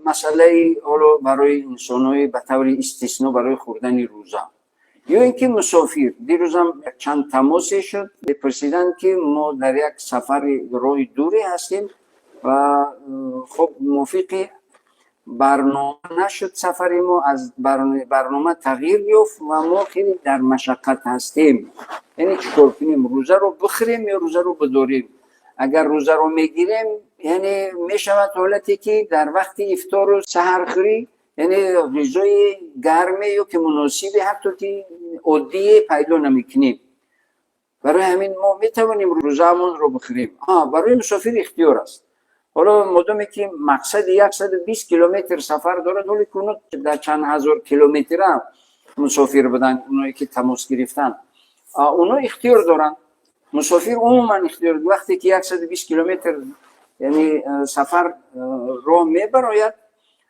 مسئله حالا برای انسان‌های به طور استثنا برای خوردن روزه یا اینکه مسافر. دیروزم چند تماسی شد بپرسیدن که ما در یک سفر راه دوری هستیم و خب موافق برنامه نشد سفر ما، از برنامه تغییر یافت و ما خیلی در مشقت هستیم. یعنی چیکار کنیم؟ روزه رو بخوریم یا روزه رو بداریم؟ اگر روزه رو میگیریم یعنی میشود حالتی که در وقت افطار و سحرخوری یعنی غذای گرمه یا که مناسبی حتی که عادی پیدا نمیکنیم. برای همین ما میتوانیم روزه‌مون رو بخوریم. برای مسافر اختیار است. حالا مدامی که مقصد 120 کیلومتر سفر دارد، ولی کنون در چند هزار کیلومتر هم مسافر بدن، اونایی که تماس گرفتن اونا اختیار دارن. مسافر عموما اختیار وقتی که 120 کیلومتر یعنی سفر راه میبراید،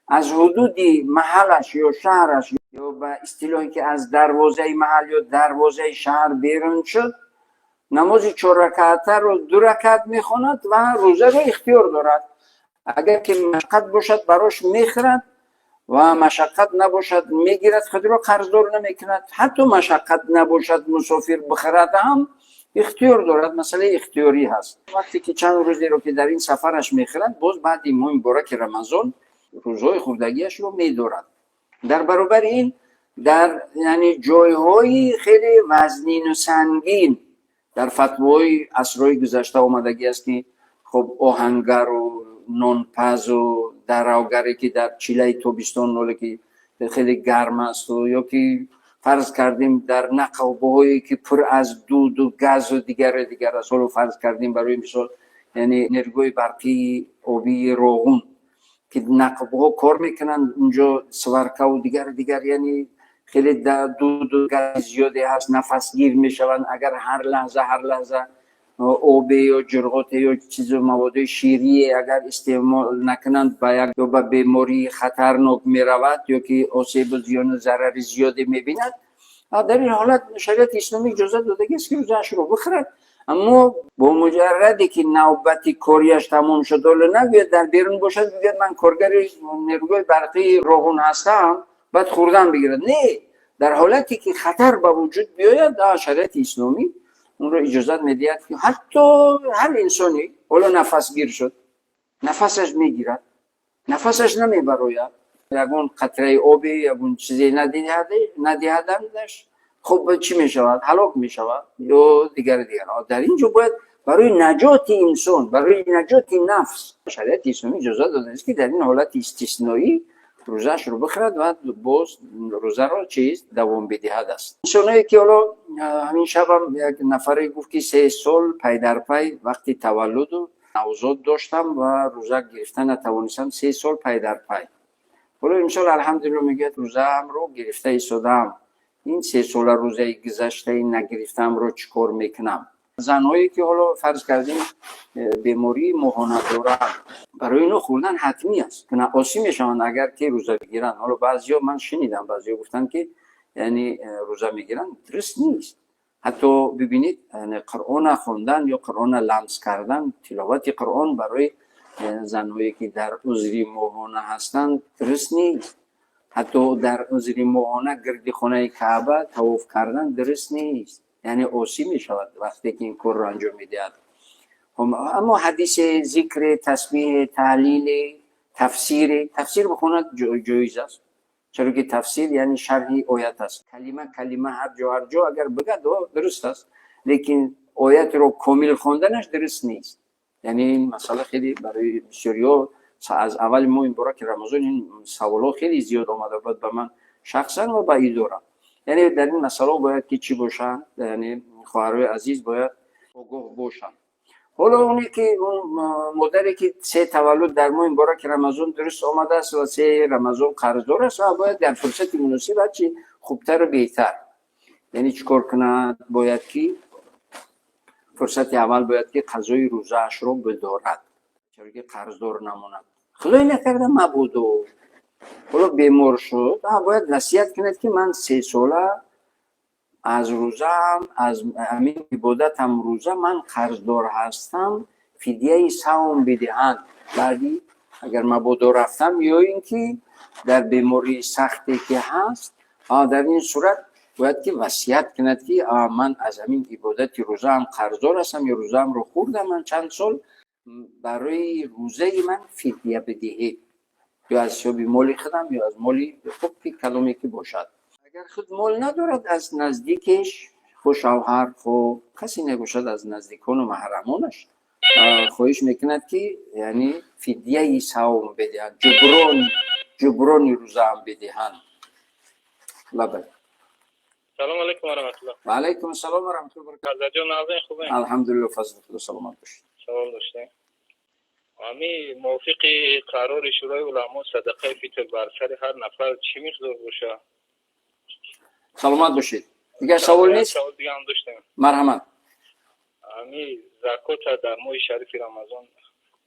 از حدود محلش یا شهرش یا به اصطلاحی که از دروازه محل یا دروازه شهر بیرون شد، نماز 4 رکعته رو 2 رکعت میخواند و روزه رو اختیار دارد. اگر که مشقت باشد براش میخورد و مشقت نباشد میگیرد، خود رو قرضدار نمیکند. حتی مشقت نباشد مسافر بخورد هم اختیار دارد. مسئله اختیاری هست. وقتی که چند روزی رو که در این سفرش میخورد، باز بعد این ماه مبارک رمضان روزهای خوردگیش رو میدارد. در برابر این در یعنی جایهای خیلی وزنین و سنگین در فتوای عصرهای گذشته آمدگی است که خب آهنگر و نانپز و درآگری که در چیله تابستان ولی که خیلی گرم است و یا که فرض کردیم در نقابه‌هایی که پر از دود و گاز و دیگر است، حالا فرض کردیم برای مثال یعنی نیروی برقی آبی روغون که نقابه‌ها کار میکنن اونجا، سوارکا و دیگر یعنی خیلی دود و گاز زیادی هست، نفس گیر میشوند. اگر هر لحظه آب یا جرقات یا چیز مواد شیری اگر استعمال نکنند به بیماری خطرناک میرود یا که آسیب و زیان و ضرر زیادی میبیند. در این حالت شریعت اسلامی اجازه داده است که روزه‌اش رو بخورد، اما با مجردی که نوبت کاریش تمام شد ولی نگوید در بیرون باشد بگید من کارگر نیروی برقی روغن هستم بعد خوردن بگیرد. نه، در حالتی که خطر به وجود بیاید شریعت اسلامی اون رو اجازت میدهد که حتی هر انسانی حالا نفس گیر شد، نفسش میگیرد، نفسش نمیبراید، یکون قطره آبی یکون چیزی ندهدندش، خب چی میشود؟ هلاک میشود یا دیگر. در اینجا باید برای نجات انسان، برای نجات نفس شریعت اسلامی اجازه داده است که در این حالت استثنایی روزش رو بخورد و باز روزه رو دوام بدهد است. انسانایی که حالا همین شب هم یک نفری گفت که 3 سال پی در پی وقتی تولد و نوزاد داشتم و روزه گرفتن نتوانستم، 3 سال پی در پی. حالا امسال الحمدلله میگه روزه هم رو گرفته ایستادم. این 3 سال روزه گذشته نگرفتم رو چیکار میکنم؟ زنهایی که حالا فرض کردیم بیماری ماهانه دارن، برای اینو خوردن حتمی است که نقاسی میشن اگر که روزه بگیرن. حالا بعضیا من شنیدم بعضیا گفتن که یعنی روزه میگیرن، درست نیست. حتی ببینید یعنی قرآن خوندن یا قرآن لمس کردن، تلاوت قرآن برای زنهایی که در عذر ماهانه هستند درست نیست. حتی در عذر ماهانه گرد خانه کعبه طواف کردن درست نیست، یعنی عاصی می شود وقتی که این کار را انجام میدهد. اما حدیث ذکر، تسبیح، تحلیل، تفسیر بخوند جایز است، چرا که تفسیر یعنی شرح آیت است. کلمه هر جا اگر بگد درست است، لیکن آیت رو کامل خواندنش درست نیست. یعنی این مسئله خیلی برای بسیاریا از اول ماه مبارک رمضان این سوالا خیلی زیاد آمده بود به من شخصا و به ایدورا. یعنی در این مسئله باید که چی باشن، یعنی خواهرای عزیز باید آگاه باشن. حالا اونی که اون مادری که 3 تولد در ماه مبارک رمضان درست آمده است و 3 رمضان قرضدار است و باید در فرصت مناسب چی خوبتر و بهتر یعنی چیکار کند؟ باید که فرصت اول باید که قضای روزه‌اش رو بدارد، چرا که قرضدار نماند. خدای نکرده مبودو حالا بیمار شد، باید نصیحت کند که من 3 ساله از روزه هم از همین عبادت هم روزه من قرضدار هستم، فدیه صوم بدهند. بعدی اگر مبادا رفتم، یا اینکه در بیماری سختی که هست، در این صورت باید که وصیت کند که من از همین عبادت روزه هم قرضدار هستم یا روزه هم رو خوردم من چند سال، برای روزه من فدیه بدهید، یا از شبی مالی خودم یا از مالی خوب کلامی که باشد. اگر خود مال ندارد، از نزدیکش، خو شوهر خو کسی نباشد از نزدیکان و محرمانش، خواهش میکند که یعنی فدیه صوم بدهند، جبران روزه هم بدهند. لبک. سلام علیکم و رحمت الله. و علیکم السلام و رحمت الله و برکاته. حضرت جان نازنین خوبه؟ الحمدلله، فضل خدا، سلامت باشید. سلام داشته. امی موافق قرار شورای علما صدقه فطر بر سر هر نفر چی مقدار باشه؟ سلامت باشید. دیگه سوال نیست؟ سوال دیگه هم داشتم. مرحمت. امی زکات در ماه شریف رمضان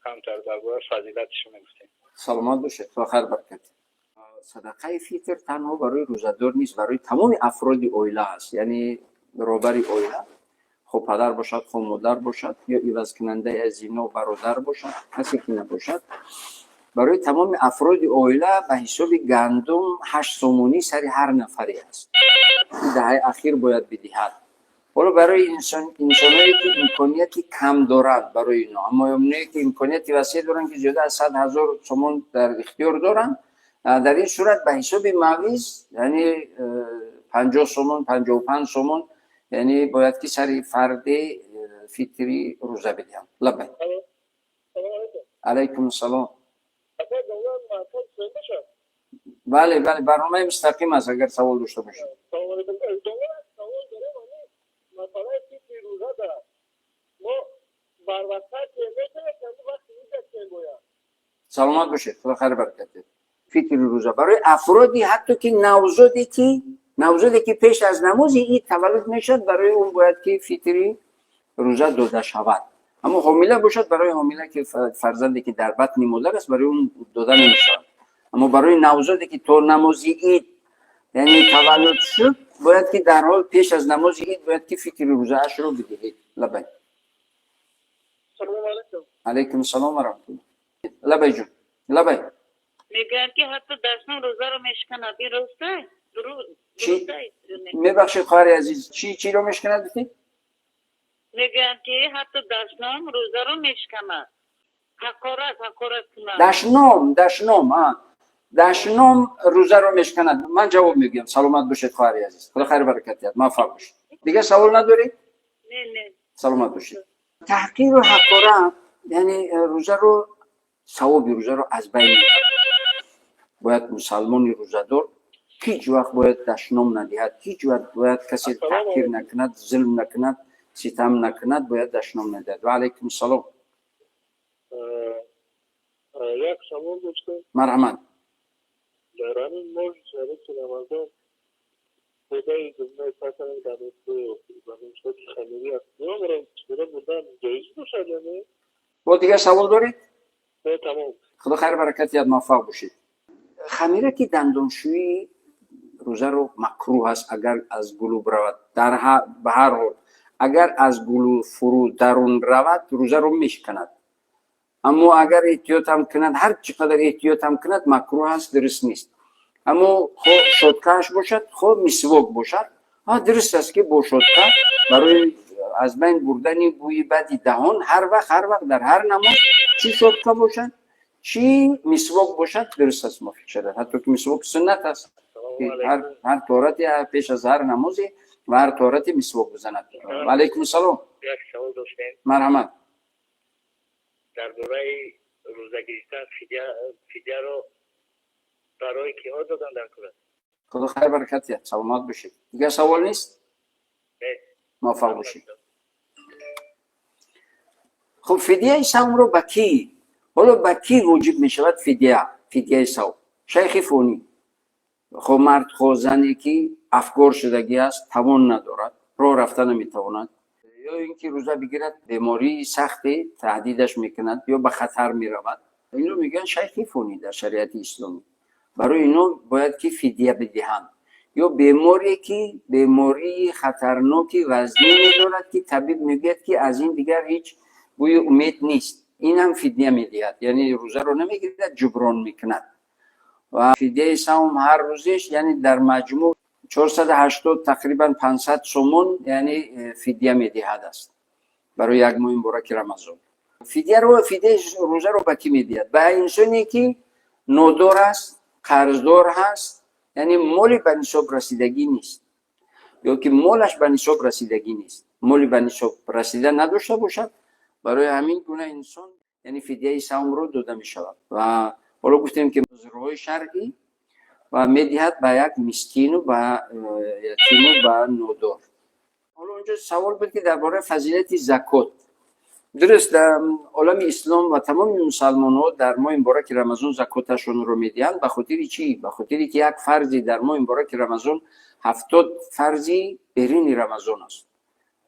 کمتر درباره فضیلتش میگفتیم. سلامت باشید. تا خیر برکت. صدقه فطر تنها برای روزدار نیست، برای تمام افراد عائله است. یعنی برابر عائله، خب پدر باشد، خب مادر باشد، یا عوض کننده از اینا برادر باشد، کسی که نباشد، برای تمام افراد عائله به حساب گندم 8 سومونی سر هر نفری است. این دهه اخیر باید بدهد. حالا برای انسانایی که امکانیتی کم دارند، برای اینا، اما اونایی که امکانیتی وسیع دارند که زیاده از 100,000 سومون در اختیار دارند، در این صورت به حساب مویز، یعنی 50 سومون، 55 سومون، یعنی باید که سر فرد فطری روزه بدهم. لبک. علیکم السلام. بله بله، برنامه مستقیم است اگر سوال داشته باشید. سلامت باشید. خدا خیر برکت. فطر روزه برای افرادی حتی که نوزادی که پیش از نماز عید تولد میشد، برای اون باید که فطری روزه داده شود. اما حامله باشد، برای حامله که فرزندی که در بطن مادر است، برای اون داده نمیشود. اما برای نوزادی که تا نماز عید یعنی تولد شد، باید که در حال پیش از نماز عید باید که فطر روزه اش رو بدهید. لبک. سلام علیکم. علیکم السلام و رحمت الله. لبک جون. لبک. میگن که حتی دستم روزه رو میشکنه. درسته؟ درسته؟ میبخشید خواهر عزیز، چی رو میشکند بکنید؟ میگن که حتی دشنام روزه رو میشکنه. حقارت کنه. دشنام روزه رو میشکند. من جواب میگم. سلامت باشید خواهر عزیز. خدا خیر برکت دهد. موفق باشید. دیگه سوال ندارید؟ نه. سلامت باشید. تحقیر و حقارت یعنی روزه رو، ثواب روزه رو از بین میبرد. باید مسلمان روزه‌دار هیچ وقت باید دشنام ندهد، هیچ وقت باید کسی تحقیر نکند، ظلم نکند، ستم نکند، باید دشنام ندهد. و علیکم السلام. یک سوال داشتم. مرحمت. در همین ماه شریف رمضان خدای دنیا پسر در تو بنوشت خمیری است. می‌آورم چرا بودن جایز باشد نه؟ با دیگه سوال دارید؟ نه تمام. خدا خیر برکت دهد. موفق باشید. خمیره که دندانشویی روزه رو مکروه است اگر از گلو برود. به هر حال اگر از گلو فرو درون رود روزه رو میشکند. اما اگر احتیاط هم کند، هر چقدر احتیاط هم کند، مکروه است، درست نیست. اما خب شدکهش باشد، خب مسواک باشد، درست است که با شدکه برای از بین بردن بوی بدی دهان هر وقت در هر نماز، چی شدکه باشد چی مسواک باشد، درست است، موافق شده. حتی که مسواک سنت است، هر طهارتی پیش از هر نمازی و هر طهارتی مسواک بزند. علیکم السلام. یک سوال داشتم. مرحمت. درباره روزه گرفتن فدیه رو برای کیها دادن در کل؟ خدا خیر برکت دهد. سلامت باشید. دیگه سوال نیست؟ نه. موفق باشید. خب فدیه صوم رو با کی؟ حالا با کی واجب می شود فدیه صوم؟ شیخ فونی. خب مرد خو زنی که افگار شدگی است، توان ندارد، راه رفتن نمی تواند، یا اینکه روزه بگیرد بیماری سختی تهدیدش میکند یا به خطر می رود، اینو میگن شیخ فونی در شریعت اسلامی. برای اینو باید که فدیه بدهند. یا بیماری خطرناکی وزنی دارد که طبیب میگه که از این دیگر هیچ بوی امید نیست، این هم فدیه میدهد، یعنی روزه رو نمیگیرد، جبران میکند. و فدیه صوم هر روزش یعنی در مجموع 480 تقریبا 500 سومون یعنی فدیه میدهد است برای یک ماه مبارک رمضان. فدیه روزه رو به کی میدهد؟ به انسانی که نودار است، قرضدار هست، یعنی مالی به نصاب رسیدگی نیست یا که مالش به نصاب رسیدگی نیست، مالی به نصاب رسیده نداشته باشد، برای همین گونه انسان یعنی فدیه صوم رو داده می شود. و حالا گفتیم که مزرعه شرعی و میدهد به یک مسکین و به یتیم و به نودار. حالا اونجا سوال بود که درباره فضیلت زکات. درست در عالم اسلام و تمام مسلمان ها در ماه مبارک رمضان زکاتشون رو میدهند. به خاطر چی؟ به خاطر که یک فرضی در ماه مبارک رمضان 70 فرضی برین رمضان است.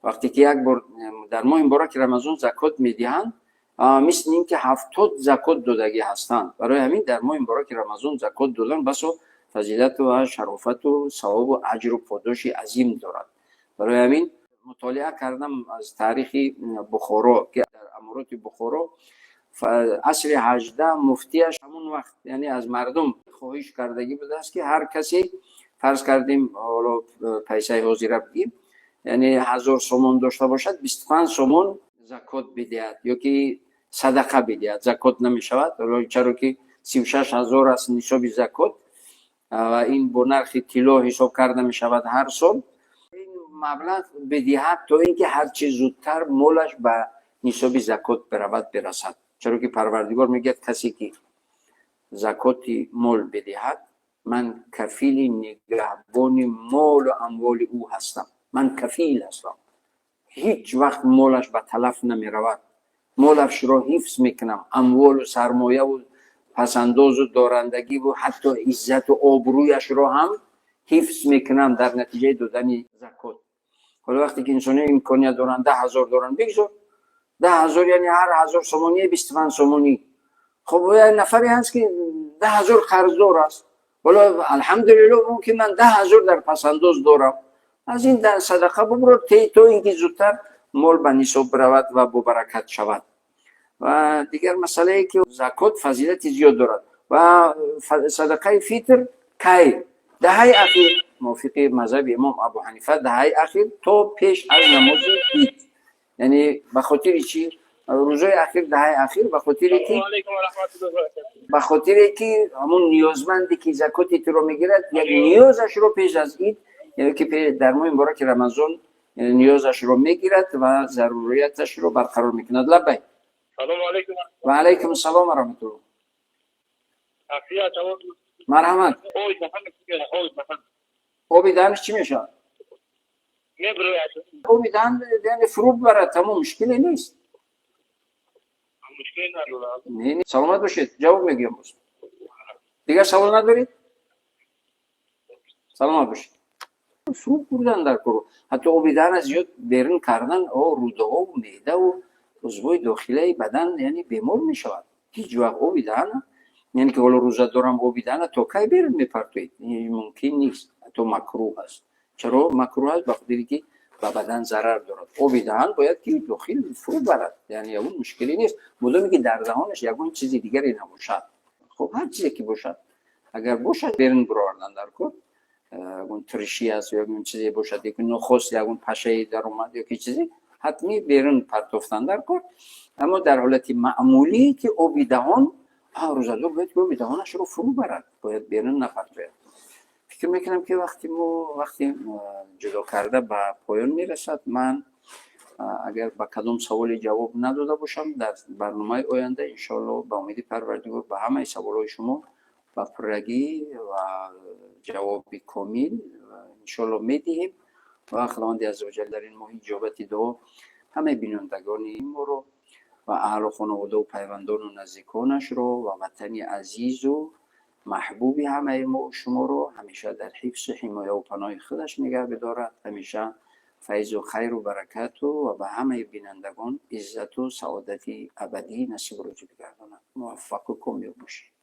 وقتی که یک بار در ماه مبارک رمضان زکات میدهند، مثل این که 70 زکات دادگی هستند. برای همین در ماه مبارک رمضان زکات دادن بسا فضیلت و شرافت و ثواب و اجر و پاداش عظیم دارد. برای همین مطالعه کردم از تاریخ بخارا که در امارات بخارا عصر 18 مفتیش همون وقت یعنی از مردم خواهش کردگی بوده است که هر کسی فرض کردیم حالا پیسه حاضر بگیم یعنی 1000 سومون داشته باشد 25 سومون زکات بدهد یا که صدقه بدهد. زکات نمی شود چرا که 36000 است نصاب زکات و این با نرخ طلا حساب کرده می شود هر سال. این مبلغ بدهد تا اینکه هر چه زودتر مالش به نصاب زکات برسد. چرا که پروردگار میگه کسی که زکات مال بدهد من کفیل نگهبان مال و اموال او هستم. من کفیل هستم، هیچ وقت مالش به تلف نمی رود، مالش را حفظ میکنم، اموال و سرمایه و پسنداز و دارندگی و حتی عزت و آبرویش را هم حفظ میکنم در نتیجه دادن زکات. حالا وقتی که انسان امکانیت دارن 10,000 دارن بگذار 10,000 یعنی هر 1000 سومونی 25 سومونی. خب یه نفری هست که 10,000 قرضدار است، حالا الحمدلله اون که من 10,000 در پسنداز دارم، از این در صدقه ببرو تا اینکه زودتر مال به نصاب برود و با برکت شود. و دیگر مسئله ای که زکات فضیلت زیاد دارد و صدقه فطر کی دهه اخیر موافق مذهب امام ابو حنیفه دهه اخیر تا پیش از نماز عید، یعنی به خاطر چی روزه اخیر دهه اخیر به خاطر که همون نیازمندی که زکات رو میگیرد یک نیازش رو پیش از عید یعنی که در ماه مبارک رمضان نیازش رو میگیرد و ضروریاتش رو برقرار میکند. لبیک. سلام علیکم. و علیکم السلام و رحمت الله. مرحمت. آبی دهنش چی میشه؟ آبی دهن یعنی فروغ برد، تمام مشکلی نیست. مشکلی ندارم. نه سلامت باشید. جواب میگم باز. دیگه سوال ندارید؟ سلامت باشید. فروغ بردن در کارو. حتی آبی دهن زیاد بیرون کردن روده ها و معده و عضوای داخلی بدن یعنی بیمار میشود. هیچ وقت آبی دهن یعنی که حالا روزه دارم آبی دهن تا کی بیرون میپرتوید؟ ممکن نیست، حتی مکروه است. چرا مکروه است؟ بخاطر که به بدن ضرر دارد. آبی دهن باید که داخل فرو برد، یعنی اون مشکلی نیست مدامی که در دهانش یگون چیزی دیگری نباشد. خب هر چیزی که باشد اگر باشد بیرون براردن در کن اون ترشی است یا اون چیزی باشد که نخست یا اون پشه در اومد یا که چیزی حتمی بیرون پرتافتن در کن. اما در حالت معمولی که آبی دهان روزدار باید که آبی دهانش رو فرو برد، باید بیرون نپرتوید. فکر میکنم که وقتی جدا کرده به پایان میرسد. من اگر با کدام سوالی جواب نداده باشم در برنامه آینده انشالله به امید پروردگار به همه سوالای شما با پرگی و جواب کامل انشالله میدهیم و خداوند عزوجل در این ماه اجابت دعا همه بینندگان ما رو و اهل و خانواده و پیوندان و نزدیکانش رو و وطن عزیز و محبوب همه ما و شما رو همیشه در حفظ حمایه و پناه خودش نگه بدارد. همیشه فیض و خیر و برکت و به همه بینندگان عزت و سعادت ابدی نصیب و رجوع بگرداند. موفق و کامیاب باشید.